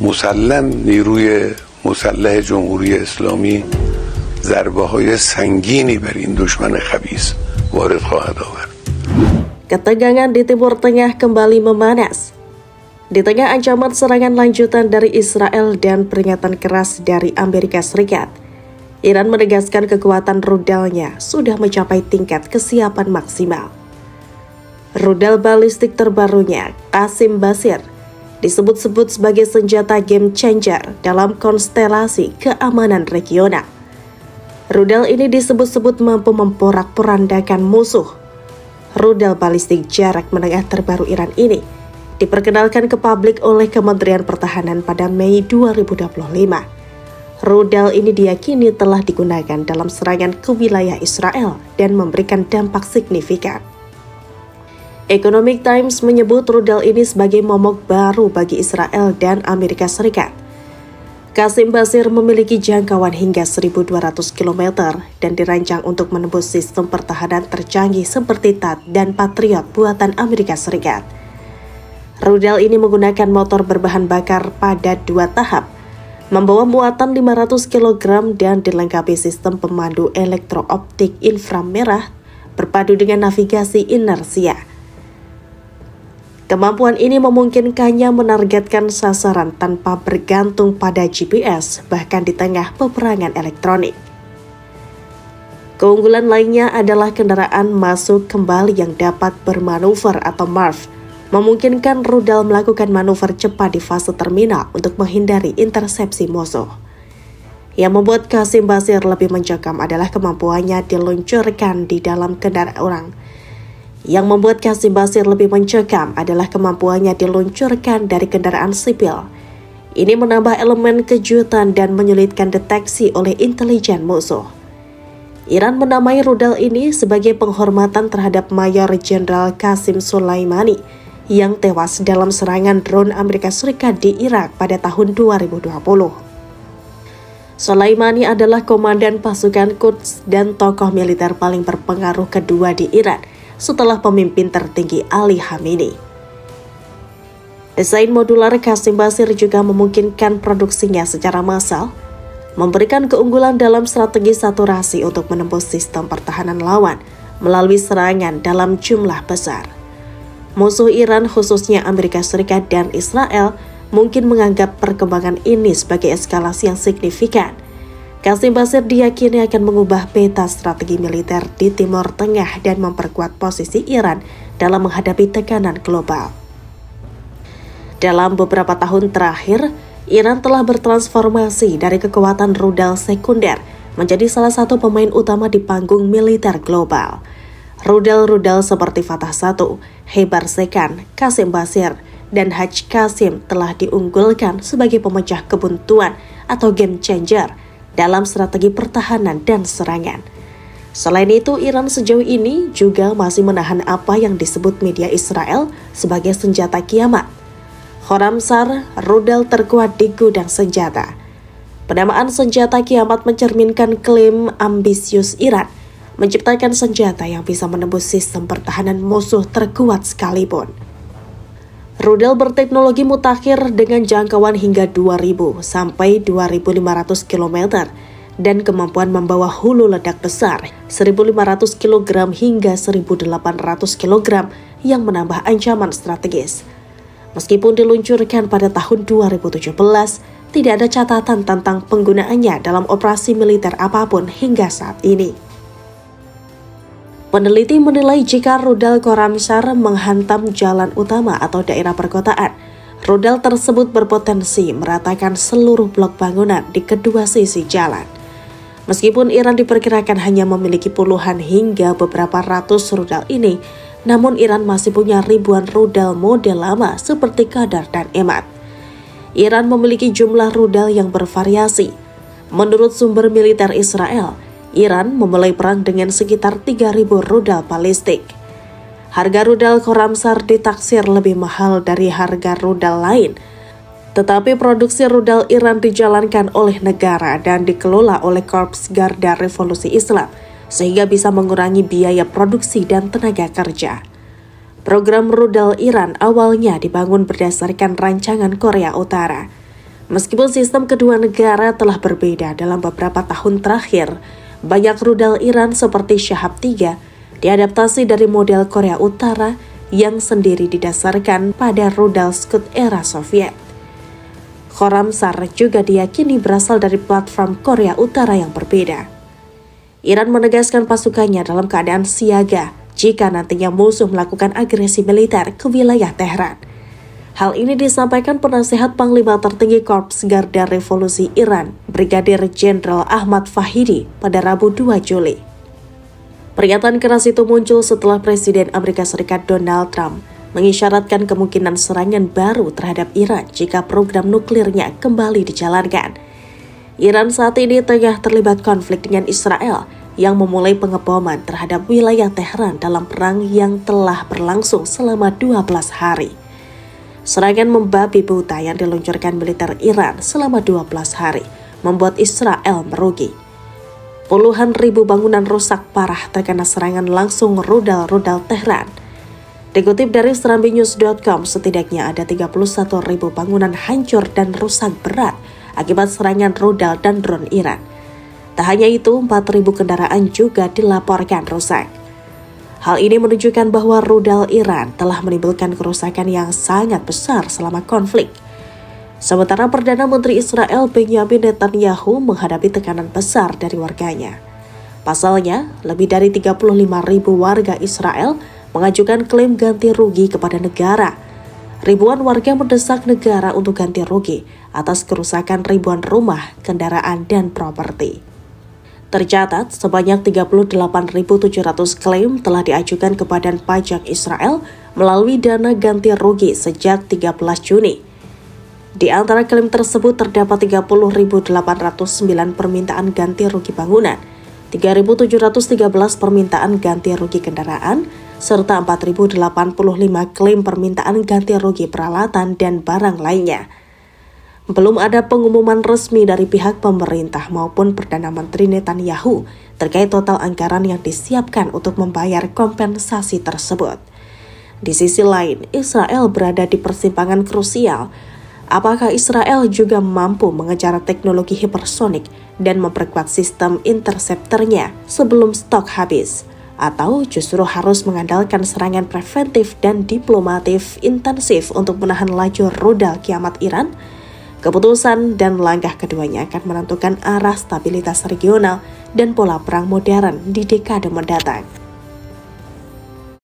مسلم نیروی مسلح جمهوری اسلامی ضربه‌های سنگینی بر این دشمن خبیث وارد خواهد آورد. Ketegangan di Timur Tengah kembali memanas. Di tengah ancaman serangan lanjutan dari Israel dan peringatan keras dari Amerika Serikat, Iran menegaskan kekuatan rudalnya sudah mencapai tingkat kesiapan maksimal. Rudal balistik terbarunya, Qasim Basir, disebut-sebut sebagai senjata game changer dalam konstelasi keamanan regional. Rudal ini disebut-sebut mampu memporak-porandakan musuh. Rudal balistik jarak menengah terbaru Iran ini diperkenalkan ke publik oleh Kementerian Pertahanan pada Mei 2025. Rudal ini diyakini telah digunakan dalam serangan ke wilayah Israel dan memberikan dampak signifikan. Economic Times menyebut rudal ini sebagai momok baru bagi Israel dan Amerika Serikat. Qasim Basir memiliki jangkauan hingga 1.200 km dan dirancang untuk menembus sistem pertahanan tercanggih seperti THAAD dan Patriot buatan Amerika Serikat. Rudal ini menggunakan motor berbahan bakar pada 2 tahap, membawa muatan 500 kg dan dilengkapi sistem pemandu elektrooptik inframerah berpadu dengan navigasi inersia. Kemampuan ini memungkinkannya menargetkan sasaran tanpa bergantung pada GPS, bahkan di tengah peperangan elektronik. Keunggulan lainnya adalah kendaraan masuk kembali yang dapat bermanuver atau MARV, memungkinkan rudal melakukan manuver cepat di fase terminal untuk menghindari intersepsi musuh. Yang membuat Qasim Basir lebih mencekam adalah kemampuannya diluncurkan di dalam kendaraan orang. Yang membuat Qasim Basir lebih mencekam adalah kemampuannya diluncurkan dari kendaraan sipil. Ini menambah elemen kejutan dan menyulitkan deteksi oleh intelijen musuh. Iran menamai rudal ini sebagai penghormatan terhadap Mayor Jenderal Qasim Soleimani yang tewas dalam serangan drone Amerika Serikat di Irak pada tahun 2020. Soleimani adalah komandan pasukan Quds dan tokoh militer paling berpengaruh kedua di Iran setelah pemimpin tertinggi Ali Khamenei. Desain modular Qasim Basir juga memungkinkan produksinya secara massal, memberikan keunggulan dalam strategi saturasi untuk menembus sistem pertahanan lawan melalui serangan dalam jumlah besar. Musuh Iran, khususnya Amerika Serikat dan Israel, mungkin menganggap perkembangan ini sebagai eskalasi yang signifikan. Qasim Basir diyakini akan mengubah peta strategi militer di Timur Tengah dan memperkuat posisi Iran dalam menghadapi tekanan global. Dalam beberapa tahun terakhir, Iran telah bertransformasi dari kekuatan rudal sekunder menjadi salah satu pemain utama di panggung militer global. Rudal-rudal seperti Fatah 1, Hebar Sekan, Qasim Basir, dan Haj Qasim telah diunggulkan sebagai pemecah kebuntuan atau game changer dalam strategi pertahanan dan serangan. Selain itu, Iran sejauh ini juga masih menahan apa yang disebut media Israel sebagai senjata kiamat. Khorramshahr, rudal terkuat di gudang senjata. Penamaan senjata kiamat mencerminkan klaim ambisius Iran menciptakan senjata yang bisa menembus sistem pertahanan musuh terkuat sekalipun. Rudal berteknologi mutakhir dengan jangkauan hingga 2.000 sampai 2.500 km dan kemampuan membawa hulu ledak besar 1.500 kg hingga 1.800 kg yang menambah ancaman strategis. Meskipun diluncurkan pada tahun 2017, tidak ada catatan tentang penggunaannya dalam operasi militer apapun hingga saat ini. Peneliti menilai jika rudal Khorramshahr menghantam jalan utama atau daerah perkotaan, rudal tersebut berpotensi meratakan seluruh blok bangunan di kedua sisi jalan. Meskipun Iran diperkirakan hanya memiliki puluhan hingga beberapa ratus rudal ini, namun Iran masih punya ribuan rudal model lama seperti Qadar dan Emad. Iran memiliki jumlah rudal yang bervariasi. Menurut sumber militer Israel, Iran memulai perang dengan sekitar 3.000 rudal balistik. Harga rudal Khorramshahr ditaksir lebih mahal dari harga rudal lain, tetapi produksi rudal Iran dijalankan oleh negara dan dikelola oleh Korps Garda Revolusi Islam, sehingga bisa mengurangi biaya produksi dan tenaga kerja. Program rudal Iran awalnya dibangun berdasarkan rancangan Korea Utara. Meskipun sistem kedua negara telah berbeda dalam beberapa tahun terakhir, banyak rudal Iran seperti Shahab-3 diadaptasi dari model Korea Utara yang sendiri didasarkan pada rudal Scud era Soviet. Khorramshahr juga diyakini berasal dari platform Korea Utara yang berbeda. Iran menegaskan pasukannya dalam keadaan siaga jika nantinya musuh melakukan agresi militer ke wilayah Tehran. Hal ini disampaikan Penasehat Panglima Tertinggi Korps Garda Revolusi Iran, Brigadir Jenderal Ahmad Fahidi pada Rabu 2 Juli. Pernyataan keras itu muncul setelah Presiden Amerika Serikat Donald Trump mengisyaratkan kemungkinan serangan baru terhadap Iran jika program nuklirnya kembali dijalankan. Iran saat ini tengah terlibat konflik dengan Israel yang memulai pengeboman terhadap wilayah Tehran dalam perang yang telah berlangsung selama 12 hari. Serangan membabi buta yang diluncurkan militer Iran selama 12 hari membuat Israel merugi. Puluhan ribu bangunan rusak parah terkena serangan langsung rudal-rudal Tehran. Dikutip dari serambinews.com, setidaknya ada 31 ribu bangunan hancur dan rusak berat akibat serangan rudal dan drone Iran. Tak hanya itu, 4.000 kendaraan juga dilaporkan rusak. Hal ini menunjukkan bahwa rudal Iran telah menimbulkan kerusakan yang sangat besar selama konflik. Sementara Perdana Menteri Israel Benjamin Netanyahu menghadapi tekanan besar dari warganya. Pasalnya, lebih dari 35.000 warga Israel mengajukan klaim ganti rugi kepada negara. Ribuan warga mendesak negara untuk ganti rugi atas kerusakan ribuan rumah, kendaraan, dan properti. Tercatat, sebanyak 38.700 klaim telah diajukan ke Badan Pajak Israel melalui dana ganti rugi sejak 13 Juni. Di antara klaim tersebut terdapat 30.809 permintaan ganti rugi bangunan, 3.713 permintaan ganti rugi kendaraan, serta 4.085 klaim permintaan ganti rugi peralatan dan barang lainnya. Belum ada pengumuman resmi dari pihak pemerintah maupun Perdana Menteri Netanyahu terkait total anggaran yang disiapkan untuk membayar kompensasi tersebut. Di sisi lain, Israel berada di persimpangan krusial. Apakah Israel juga mampu mengejar teknologi hipersonik dan memperkuat sistem interceptornya sebelum stok habis? Atau justru harus mengandalkan serangan preventif dan diplomatif intensif untuk menahan laju rudal kiamat Iran? Keputusan dan langkah keduanya akan menentukan arah stabilitas regional dan pola perang modern di dekade mendatang.